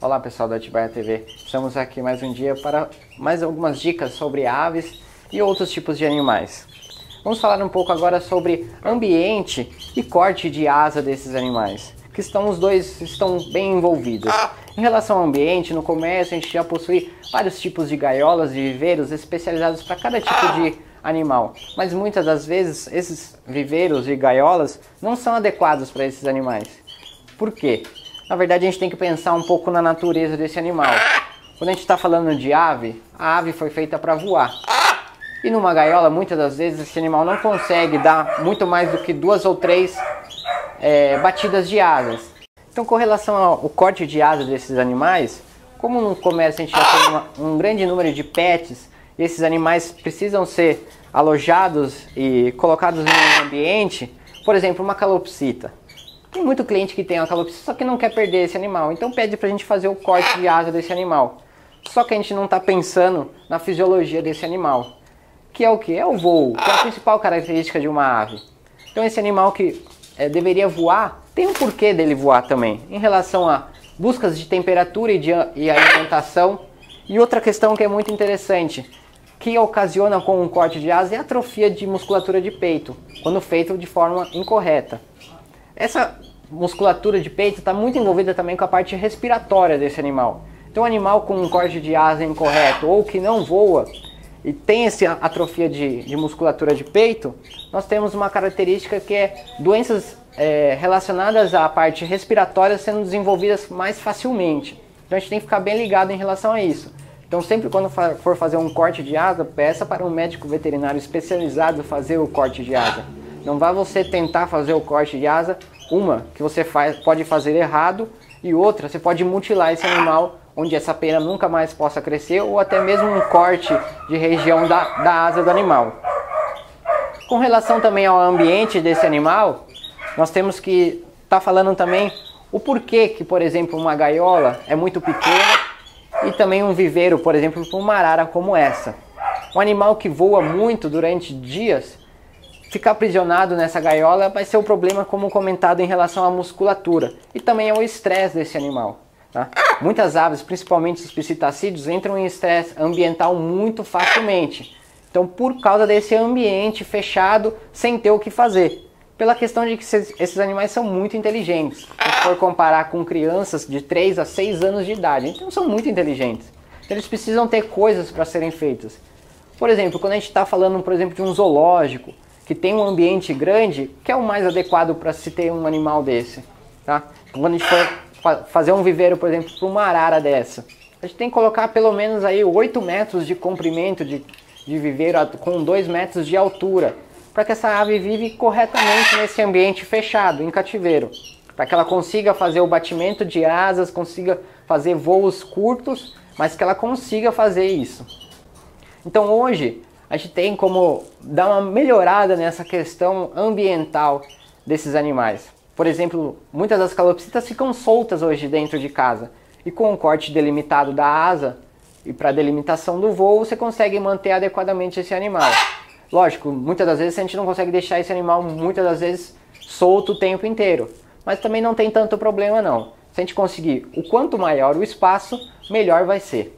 Olá pessoal da Atibaia TV, estamos aqui mais um dia para mais algumas dicas sobre aves e outros tipos de animais. Vamos falar um pouco agora sobre ambiente e corte de asa desses animais, que os dois estão bem envolvidos. Em relação ao ambiente, no comércio a gente já possui vários tipos de gaiolas e viveiros especializados para cada tipo de animal, mas muitas das vezes esses viveiros e gaiolas não são adequados para esses animais. Por quê? Na verdade a gente tem que pensar um pouco na natureza desse animal. Quando a gente está falando de ave, a ave foi feita para voar. E numa gaiola, muitas das vezes, esse animal não consegue dar muito mais do que 2 ou 3 batidas de asas. Então, com relação ao corte de asas desses animais, como no comércio a gente já tem um grande número de pets, e esses animais precisam ser alojados e colocados em um ambiente, por exemplo, uma calopsita. Tem muito cliente que tem uma calopsita, só que não quer perder esse animal, então pede pra gente fazer o corte de asa desse animal. Só que a gente não está pensando na fisiologia desse animal, que é o que? É o voo, que é a principal característica de uma ave. Então esse animal que deveria voar, tem um porquê dele voar também, em relação a buscas de temperatura e alimentação. E outra questão que é muito interessante, que ocasiona com um corte de asa é a atrofia de musculatura de peito, quando feito de forma incorreta. Essa musculatura de peito está muito envolvida também com a parte respiratória desse animal. Então, um animal com um corte de asa incorreto ou que não voa e tem essa atrofia de musculatura de peito, nós temos uma característica que é doenças relacionadas à parte respiratória sendo desenvolvidas mais facilmente. Então, a gente tem que ficar bem ligado em relação a isso. Então, sempre quando for fazer um corte de asa, peça para um médico veterinário especializado fazer o corte de asa. Não vá você tentar fazer o corte de asa, uma que você pode fazer errado e outra você pode mutilar esse animal, onde essa pena nunca mais possa crescer, ou até mesmo um corte de região da asa do animal. Com relação também ao ambiente desse animal, nós temos que estar falando também o porquê que, por exemplo, uma gaiola é muito pequena e também um viveiro, por exemplo, para uma arara como essa. Um animal que voa muito durante dias, ficar aprisionado nessa gaiola vai ser o problema, como comentado, em relação à musculatura e também ao estresse desse animal. Tá? Muitas aves, principalmente os psitacídeos, entram em estresse ambiental muito facilmente. Então, por causa desse ambiente fechado, sem ter o que fazer. Pela questão de que esses animais são muito inteligentes. Se for comparar com crianças de 3 a 6 anos de idade, então são muito inteligentes. Então, eles precisam ter coisas para serem feitas. Por exemplo, quando a gente está falando, por exemplo, de um zoológico, que tem um ambiente grande, que é o mais adequado para se ter um animal desse. Tá? Quando a gente for fazer um viveiro, por exemplo, para uma arara dessa, a gente tem que colocar pelo menos aí 8 metros de comprimento de viveiro com 2 metros de altura, para que essa ave vive corretamente nesse ambiente fechado, em cativeiro, para que ela consiga fazer o batimento de asas, consiga fazer voos curtos, mas que ela consiga fazer isso. Então hoje a gente tem como dar uma melhorada nessa questão ambiental desses animais. Por exemplo, muitas das calopsitas ficam soltas hoje dentro de casa, e com o corte delimitado da asa e para a delimitação do voo, você consegue manter adequadamente esse animal. Lógico, muitas das vezes a gente não consegue deixar esse animal muitas das vezes solto o tempo inteiro, mas também não tem tanto problema não. Se a gente conseguir o quanto maior o espaço, melhor vai ser.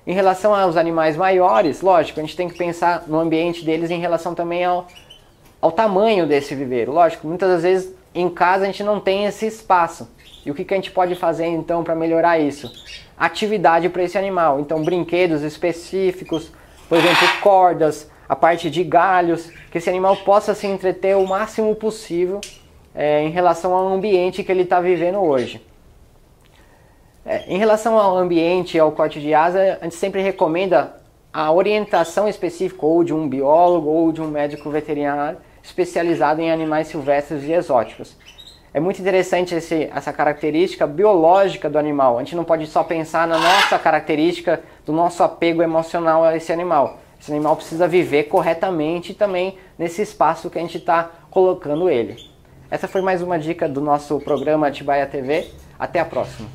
Em relação aos animais maiores, lógico, a gente tem que pensar no ambiente deles em relação também ao tamanho desse viveiro. Lógico, muitas das vezes em casa a gente não tem esse espaço. E o que a gente pode fazer então para melhorar isso? Atividade para esse animal. Então, brinquedos específicos, por exemplo, cordas, a parte de galhos, que esse animal possa se entreter o máximo possível em relação ao ambiente que ele está vivendo hoje. Em relação ao ambiente e ao corte de asa, a gente sempre recomenda a orientação específica ou de um biólogo ou de um médico veterinário especializado em animais silvestres e exóticos. É muito interessante essa característica biológica do animal. A gente não pode só pensar na nossa característica do nosso apego emocional a esse animal. Esse animal precisa viver corretamente também nesse espaço que a gente está colocando ele. Essa foi mais uma dica do nosso programa Atibaia TV. Até a próxima!